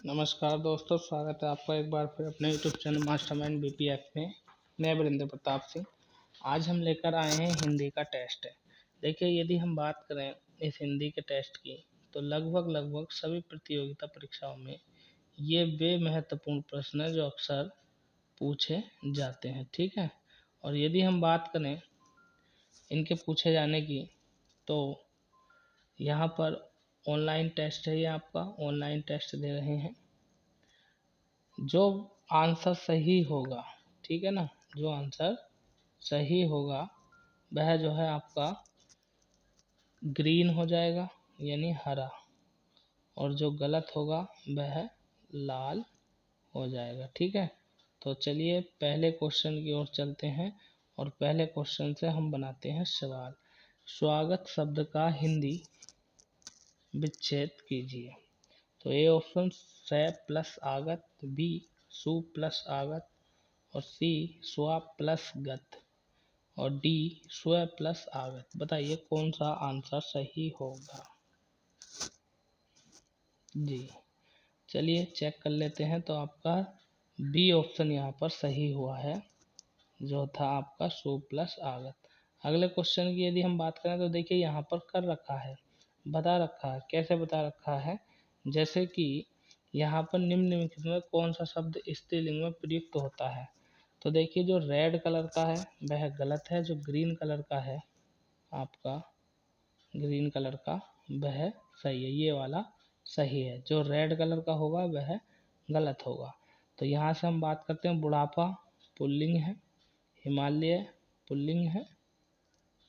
नमस्कार दोस्तों, स्वागत है आपका एक बार फिर अपने यूट्यूब चैनल मास्टरमाइंड बीपीएफ में। मैं वीरेंद्र प्रताप सिंह। आज हम लेकर आए हैं हिंदी का टेस्ट है। देखिए, यदि हम बात करें इस हिंदी के टेस्ट की, तो लगभग सभी प्रतियोगिता परीक्षाओं में ये वे महत्वपूर्ण प्रश्न हैं जो अक्सर पूछे जाते हैं। ठीक है, और यदि हम बात करें इनके पूछे जाने की, तो यहाँ पर ऑनलाइन टेस्ट है। ये आपका ऑनलाइन टेस्ट दे रहे हैं। जो आंसर सही होगा, ठीक है ना, जो आंसर सही होगा वह जो है आपका ग्रीन हो जाएगा यानी हरा, और जो गलत होगा वह लाल हो जाएगा। ठीक है, तो चलिए पहले क्वेश्चन की ओर चलते हैं और पहले क्वेश्चन से हम बनाते हैं सवाल। स्वागत शब्द का हिंदी विच्छेद कीजिए। तो ए ऑप्शन से प्लस आगत, बी सु प्लस आगत, और सी स्व प्लस गत, और डी स्व प्लस आगत। बताइए कौन सा आंसर सही होगा जी। चलिए चेक कर लेते हैं। तो आपका बी ऑप्शन यहाँ पर सही हुआ है, जो था आपका सु प्लस आगत। अगले क्वेश्चन की यदि हम बात करें तो देखिए यहाँ पर कर रखा है, बता रखा है। कैसे बता रखा है? जैसे कि यहाँ पर निम्नलिखित में कौन सा शब्द स्त्रीलिंग में प्रयुक्त होता है। तो देखिए, जो रेड कलर का है वह गलत है, जो ग्रीन कलर का है आपका, ग्रीन कलर का वह सही है। ये वाला सही है, जो रेड कलर का होगा वह गलत होगा। तो यहाँ से हम बात करते हैं, बुढ़ापा पुल्लिंग है, हिमालय पुल्लिंग है,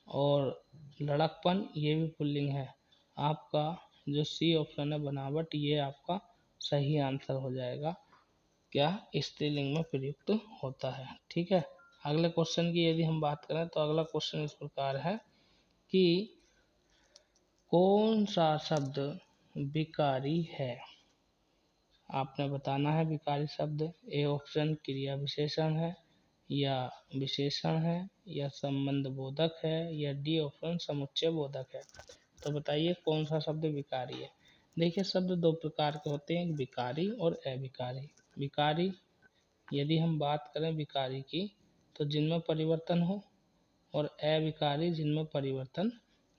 और लड़कपन ये भी पुल्लिंग है। आपका जो सी ऑप्शन है बनावट, ये आपका सही आंसर हो जाएगा। क्या स्त्रीलिंग में प्रयुक्त होता है। ठीक है, अगले क्वेश्चन की यदि हम बात करें तो अगला क्वेश्चन इस प्रकार है कि कौन सा शब्द विकारी है। आपने बताना है विकारी शब्द। ए ऑप्शन क्रिया विशेषण है, या विशेषण है, या संबंध बोधक है, या डी ऑप्शन समुच्चय बोधक है। तो बताइए कौन सा शब्द विकारी है। देखिए, शब्द दो प्रकार के होते हैं, विकारी और अविकारी। विकारी यदि हम बात करें विकारी की, तो जिनमें परिवर्तन हो, और अविकारी जिनमें परिवर्तन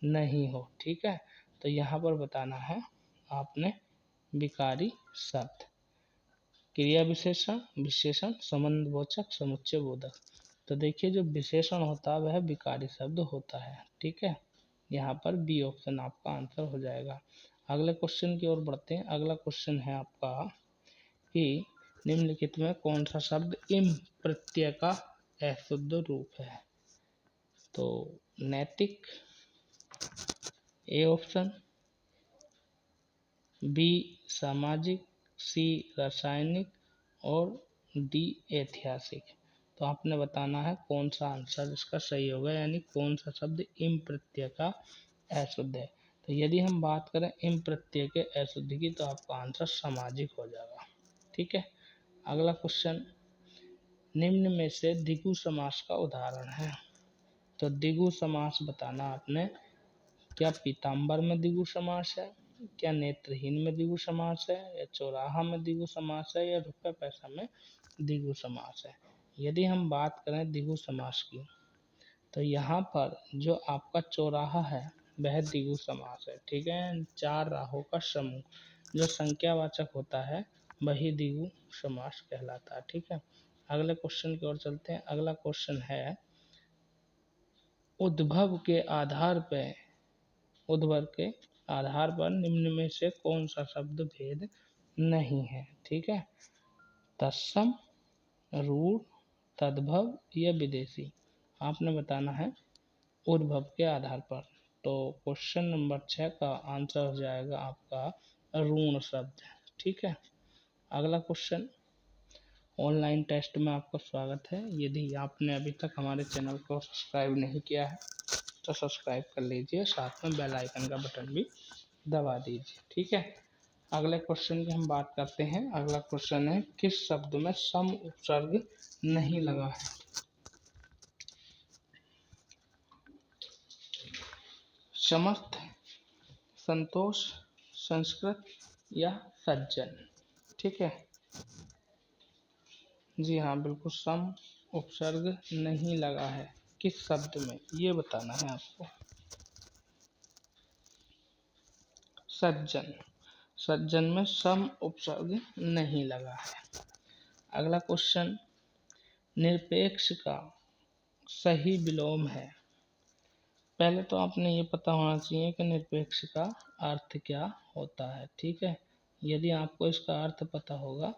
नहीं हो। ठीक है, तो यहाँ पर बताना है आपने विकारी शब्द, क्रिया विशेषण, विशेषण, संबंधवाचक, समुच्चय बोधक। तो देखिए, जो विशेषण होता है वह विकारी शब्द होता है। ठीक है, यहाँ पर बी ऑप्शन आपका आंसर हो जाएगा। अगले क्वेश्चन की ओर बढ़ते हैं। अगला क्वेश्चन है आपका कि निम्नलिखित में कौन सा शब्द इम प्रत्यय का अशुद्ध रूप है। तो नैतिक ए ऑप्शन, बी सामाजिक, सी रासायनिक, और डी ऐतिहासिक। तो आपने बताना है कौन सा आंसर इसका सही होगा, यानी कौन सा शब्द इम प्रत्यय का अशुद्ध है। तो यदि हम बात करें इम प्रत्यय के अशुद्ध की, तो आपका आंसर सामाजिक हो जाएगा। ठीक है, अगला क्वेश्चन, निम्न में से द्विगु समास का उदाहरण है। तो द्विगु समास बताना आपने, क्या पीताम्बर में द्विगु समास है, क्या नेत्रहीन में द्विगु समास है, या चौराहा में द्विगु समास है, या रुपये पैसा में द्विगु समास है। यदि हम बात करें द्विगु समास की, तो यहाँ पर जो आपका चौराहा है वह द्विगु समास है। ठीक है, चार राहों का समूह जो संख्यावाचक होता है वही द्विगु समास कहलाता है। ठीक है, अगले क्वेश्चन की ओर चलते हैं। अगला क्वेश्चन है, उद्भव के आधार पर निम्न में से कौन सा शब्द भेद नहीं है। ठीक है, तत्सम, रूढ़, तद्भव, या विदेशी। आपने बताना है उद्भव के आधार पर। तो क्वेश्चन नंबर 6 का आंसर हो जाएगा आपका ऋण शब्द। ठीक है, अगला क्वेश्चन, ऑनलाइन टेस्ट में आपका स्वागत है। यदि आपने अभी तक हमारे चैनल को सब्सक्राइब नहीं किया है तो सब्सक्राइब कर लीजिए, साथ में बेल आइकन का बटन भी दबा दीजिए। ठीक है, अगले क्वेश्चन की हम बात करते हैं। अगला क्वेश्चन है, किस शब्द में सम उपसर्ग नहीं लगा है। समर्थ, संतोष, संस्कृत, या सज्जन। ठीक है। जी हाँ, बिल्कुल, सम उपसर्ग नहीं लगा है किस शब्द में, ये बताना है आपको। सज्जन, सज्जन में सम उपसर्ग नहीं लगा है। अगला क्वेश्चन, निरपेक्ष का सही विलोम है। पहले तो आपने ये पता होना चाहिए कि निरपेक्ष का अर्थ क्या होता है, ठीक है। यदि आपको इसका अर्थ पता होगा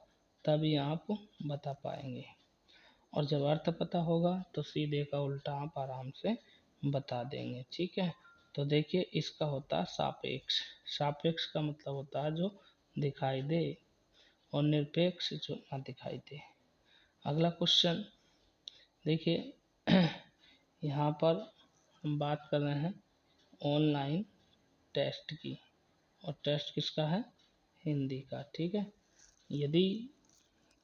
तभी आप बता पाएंगे, और जब अर्थ पता होगा तो सीधे का उल्टा आप आराम से बता देंगे, ठीक है। तो देखिए, इसका होता है सापेक्ष। सापेक्ष का मतलब होता है जो दिखाई दे, और निरपेक्ष जो ना दिखाई दे। अगला क्वेश्चन देखिए, यहाँ पर हम बात कर रहे हैं ऑनलाइन टेस्ट की, और टेस्ट किसका है, हिंदी का, ठीक है। यदि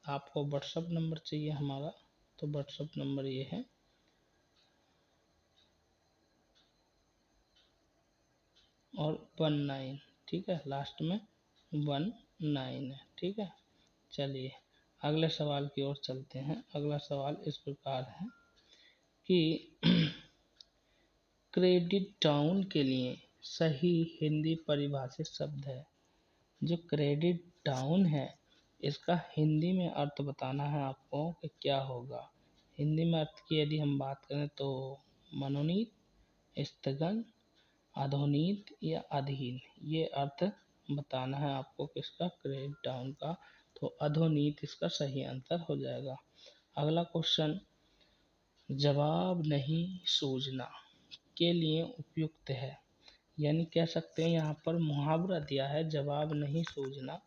आपको व्हाट्सअप नंबर चाहिए हमारा, तो व्हाट्सअप नंबर ये है, और 19, ठीक है, लास्ट में 19 है, ठीक है। चलिए अगले सवाल की ओर चलते हैं। अगला सवाल इस प्रकार है कि क्रेडिट डाउन के लिए सही हिंदी परिभाषित शब्द है। जो क्रेडिट डाउन है, इसका हिंदी में अर्थ बताना है आपको कि क्या होगा। हिंदी में अर्थ की यदि हम बात करें तो मनोनीत, स्थगन, अधोनीत या अधीन, ये अर्थ बताना है आपको किसका, क्रेडिट डाउन का। तो अधोनीत इसका सही आंसर हो जाएगा। अगला क्वेश्चन, जवाब नहीं सूझना के लिए उपयुक्त है, यानी कह सकते हैं यहाँ पर मुहावरा दिया है जवाब नहीं सूझना,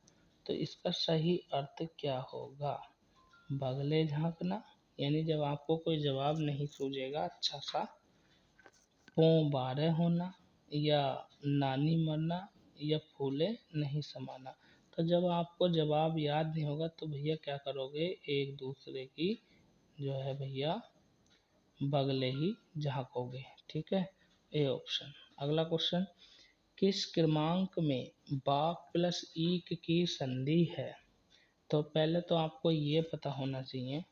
तो इसका सही अर्थ क्या होगा। बगले झांकना, यानी जब आपको कोई जवाब नहीं सूझेगा अच्छा सा। पों बारह होना, या नानी मरना, या फूले नहीं समाना। तो जब आपको जवाब याद नहीं होगा तो भैया क्या करोगे, एक दूसरे की जो है भैया बगले ही झांकोगे, ठीक है, ए ऑप्शन। अगला क्वेश्चन, किस क्रमांक में बाक प्लस ईक की संधि है। तो पहले तो आपको ये पता होना चाहिए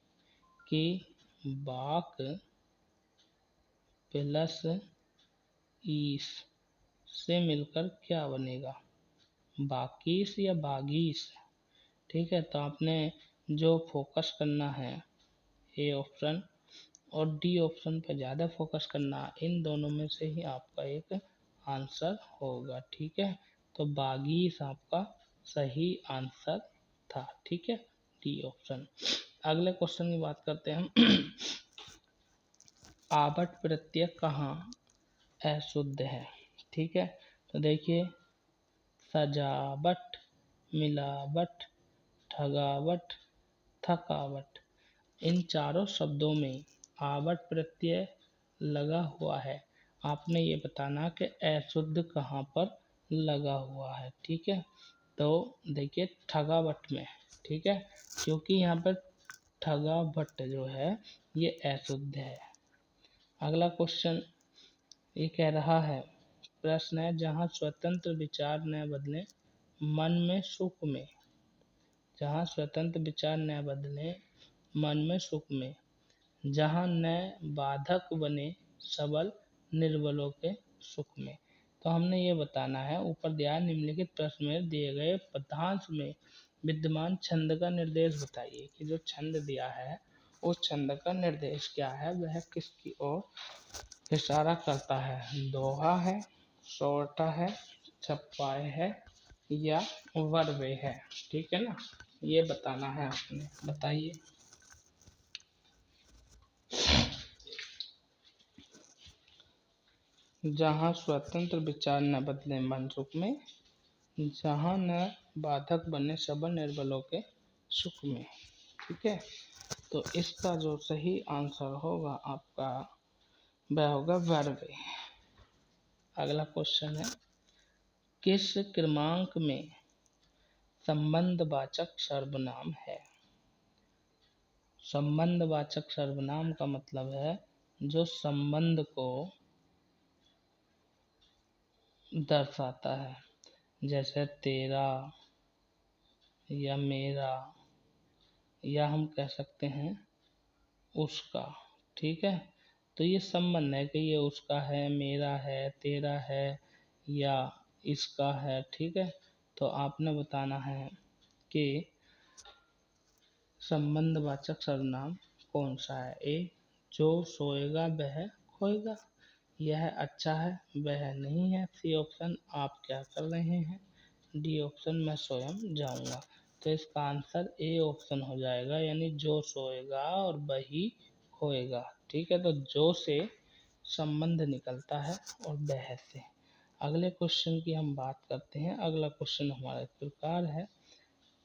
कि बाक प्लस ईस से मिलकर क्या बनेगा, बाकीस या बागीस, ठीक है। तो आपने जो फोकस करना है ए ऑप्शन और डी ऑप्शन पर ज़्यादा फोकस करना, इन दोनों में से ही आपका एक आंसर होगा, ठीक है। तो बागीस आपका सही आंसर था, ठीक है, डी ऑप्शन। अगले क्वेश्चन की बात करते हैं हम। आवट प्रत्यय कहाँ अशुद्ध है, ठीक है। तो देखिए, सजावट, मिलावट, ठगावट, थकावट, इन चारों शब्दों में आवट प्रत्यय लगा हुआ है। आपने ये बताना कि अशुद्ध कहाँ पर लगा हुआ है, ठीक है। तो देखिए ठगावट में, ठीक है, क्योंकि यहाँ पर ठगावट जो है ये अशुद्ध है। अगला क्वेश्चन ये कह रहा है, प्रश्न है, जहाँ स्वतंत्र विचार न बदले मन में सुख में, जहाँ स्वतंत्र विचार न बदले मन में सुख में, जहाँ न बाधक बने सबल निर्बलों के सुख में। तो हमने ये बताना है, ऊपर दिया निम्नलिखित प्रश्न में दिए गए पदांश में विद्यमान छंद का निर्देश बताइए, कि जो छंद दिया है उस छंद का निर्देश क्या है, वह किसकी ओर इशारा करता है। दोहा है, सोरठा है, छप्पाए है, या वर्वे है, ठीक है ना, ये बताना है आपने, बताइए। जहाँ स्वतंत्र विचार न बदले मन सुख में, जहाँ न बाधक बने सबल निर्बलों के सुख में, ठीक है। तो इसका जो सही आंसर होगा आपका वह होगा वर्वे। अगला क्वेश्चन है, किस क्रमांक में संबंधवाचक सर्वनाम है। संबंधवाचक सर्वनाम का मतलब है जो संबंध को दर्शाता है, जैसे तेरा या मेरा, या हम कह सकते हैं उसका। ठीक है, तो ये संबंध है कि ये उसका है, मेरा है, तेरा है या इसका है। ठीक है, तो आपने बताना है कि संबंधवाचक सर्वनाम कौन सा है। ए, जो सोएगा वह खोएगा, यह अच्छा है वह नहीं है। सी ऑप्शन, आप क्या कर रहे हैं। डी ऑप्शन, मैं स्वयं जाऊंगा। तो इसका आंसर ए ऑप्शन हो जाएगा, यानी जो सोएगा और वही खोएगा। ठीक है, तो जो से संबंध निकलता है और वह से। अगले क्वेश्चन की हम बात करते हैं। अगला क्वेश्चन हमारा इस प्रकार है,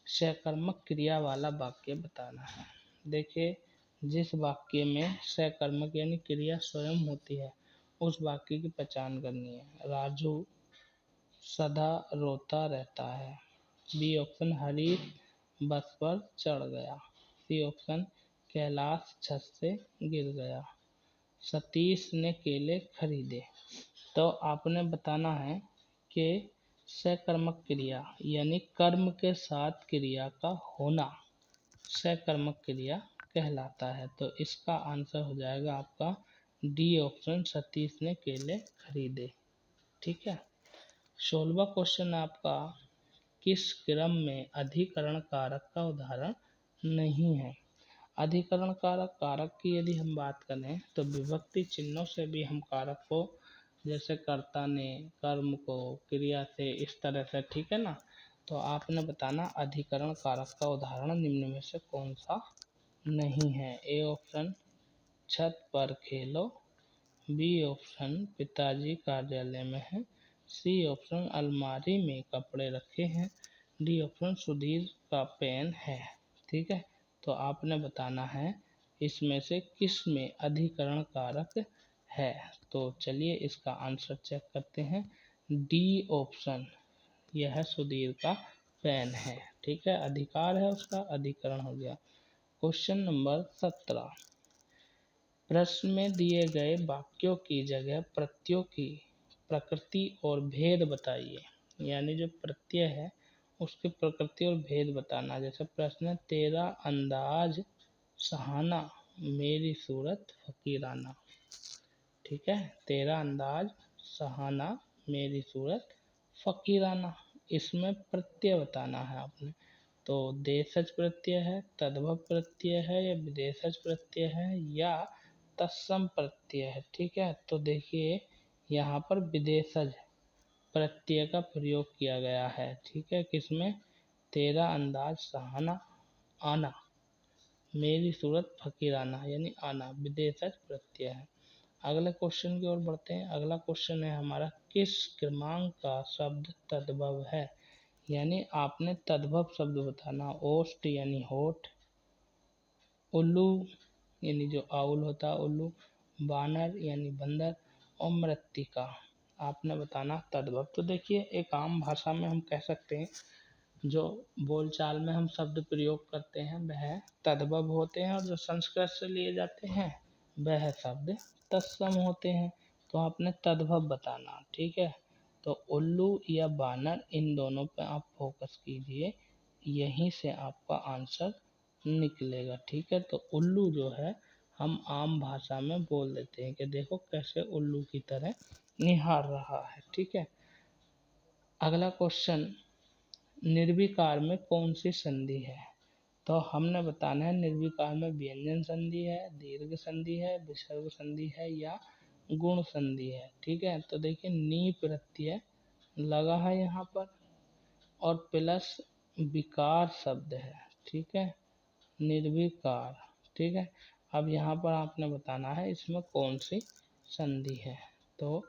सकर्मक क्रिया वाला वाक्य बताना है। देखिए, जिस वाक्य में सकर्मक यानी क्रिया स्वयं होती है उस वाक्य की पहचान करनी है। राजू सदा रोता रहता है। बी ऑप्शन, हरीश बस पर चढ़ गया। सी ऑप्शन, कैलाश छत से गिर गया। सतीश ने केले खरीदे। तो आपने बताना है कि सकर्मक क्रिया यानी कर्म के साथ क्रिया का होना सकर्मक क्रिया कहलाता है। तो इसका आंसर हो जाएगा आपका डी ऑप्शन, सतीश ने केले खरीदे। ठीक है, 16वां क्वेश्चन आपका, किस क्रम में अधिकरण कारक का उदाहरण नहीं है। अधिकरण कारक, कारक की यदि हम बात करें तो विभक्ति चिन्हों से भी हम कारक को, जैसे कर्ता ने, कर्म को, क्रिया से, इस तरह से। ठीक है ना, तो आपने बताना अधिकरण कारक का उदाहरण निम्न में से कौन सा नहीं है। ए ऑप्शन, छत पर खेलो। बी ऑप्शन, पिताजी कार्यालय में है। सी ऑप्शन, अलमारी में कपड़े रखे हैं। डी ऑप्शन, सुधीर का पेन है। ठीक है, तो आपने बताना है इसमें से किस में अधिकरण कारक है। तो चलिए इसका आंसर चेक करते हैं। डी ऑप्शन, यह सुधीर का पेन है। ठीक है, अधिकार है उसका, अधिकरण हो गया। क्वेश्चन नंबर 17, प्रश्न में दिए गए वाक्यों की जगह प्रत्ययों की प्रकृति और भेद बताइए। यानी जो प्रत्यय है उसकी प्रकृति और भेद बताना। जैसे प्रश्न है, तेरा अंदाज सहाना, मेरी सूरत फकीराना। ठीक है, तेरा अंदाज सहाना, मेरी सूरत फकीराना। इसमें प्रत्यय बताना है आपने। तो देशज प्रत्यय है, तद्भव प्रत्यय है, या विदेशज प्रत्यय है, या तत्सम प्रत्यय है। ठीक है, तो देखिए यहाँ पर विदेशज प्रत्यय का प्रयोग किया गया है। ठीक है, किसमें, तेरा अंदाज सहाना, आना, मेरी सूरत फकीराना, यानी आना विदेशज प्रत्यय है। अगले क्वेश्चन की ओर बढ़ते हैं। अगला क्वेश्चन है हमारा, किस क्रमांक का शब्द तद्भव है। यानी आपने तद्भव शब्द बताना। ओष्ठ यानी होठ, उल्लू यानी जो आउल होता है उल्लू, बानर यानी बंदर, और मृत्तिका। आपने बताना तद्भव। तो देखिए, एक आम भाषा में हम कह सकते हैं, जो बोलचाल में हम शब्द प्रयोग करते हैं वह तद्भव होते हैं, और जो संस्कृत से लिए जाते हैं वह शब्द तत्सम होते हैं। तो आपने तद्भव बताना। ठीक है, तो उल्लू या बानर, इन दोनों पे आप फोकस कीजिए, यहीं से आपका आंसर निकलेगा। ठीक है, तो उल्लू जो है हम आम भाषा में बोल देते हैं कि देखो कैसे उल्लू की तरह निहार रहा है। ठीक है, अगला क्वेश्चन, निर्विकार में कौन सी संधि है। तो हमने बताना है निर्विकार में व्यंजन संधि है, दीर्घ संधि है, विसर्ग संधि है, या गुण संधि है। ठीक है, तो देखिए नी प्रत्यय लगा है यहाँ पर, और प्लस विकार शब्द है। ठीक है, निर्विकार। ठीक है, अब यहाँ पर आपने बताना है इसमें कौन सी संधि है। तो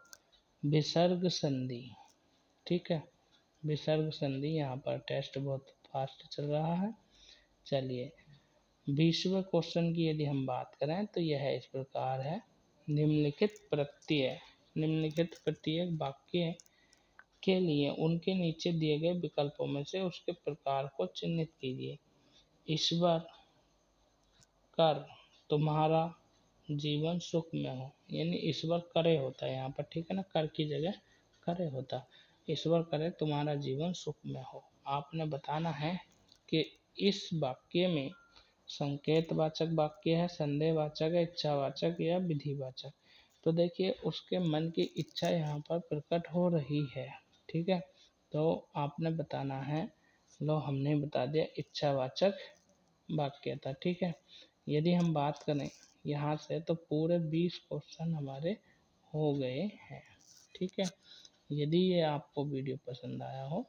विसर्ग संधि। ठीक है, विसर्ग संधि। यहाँ पर टेस्ट बहुत फास्ट चल रहा है। चलिए 20वें क्वेश्चन की यदि हम बात करें तो यह इस प्रकार है, निम्नलिखित प्रत्यय, निम्नलिखित प्रत्येक वाक्य के लिए उनके नीचे दिए गए विकल्पों में से उसके प्रकार को चिन्हित कीजिए। ईश्वर कर तुम्हारा जीवन सुख में हो, यानी ईश्वर करे होता है यहाँ पर। ठीक है ना, कर की जगह करे होता। ईश्वर करे तुम्हारा जीवन सुख में हो। आपने बताना है कि इस वाक्य में संकेतवाचक वाक्य है, संदेहवाचक है, इच्छावाचक या विधिवाचक। तो देखिए उसके मन की इच्छा यहाँ पर प्रकट हो रही है। ठीक है, तो आपने बताना है। लो हमने बता दिया इच्छावाचक वाक्य था। ठीक है, यदि हम बात करें यहाँ से तो पूरे 20 क्वेश्चन हमारे हो गए हैं। ठीक है, यदि ये आपको वीडियो पसंद आया हो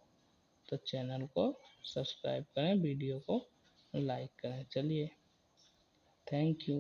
तो चैनल को सब्सक्राइब करें, वीडियो को लाइक करें। चलिए, थैंक यू।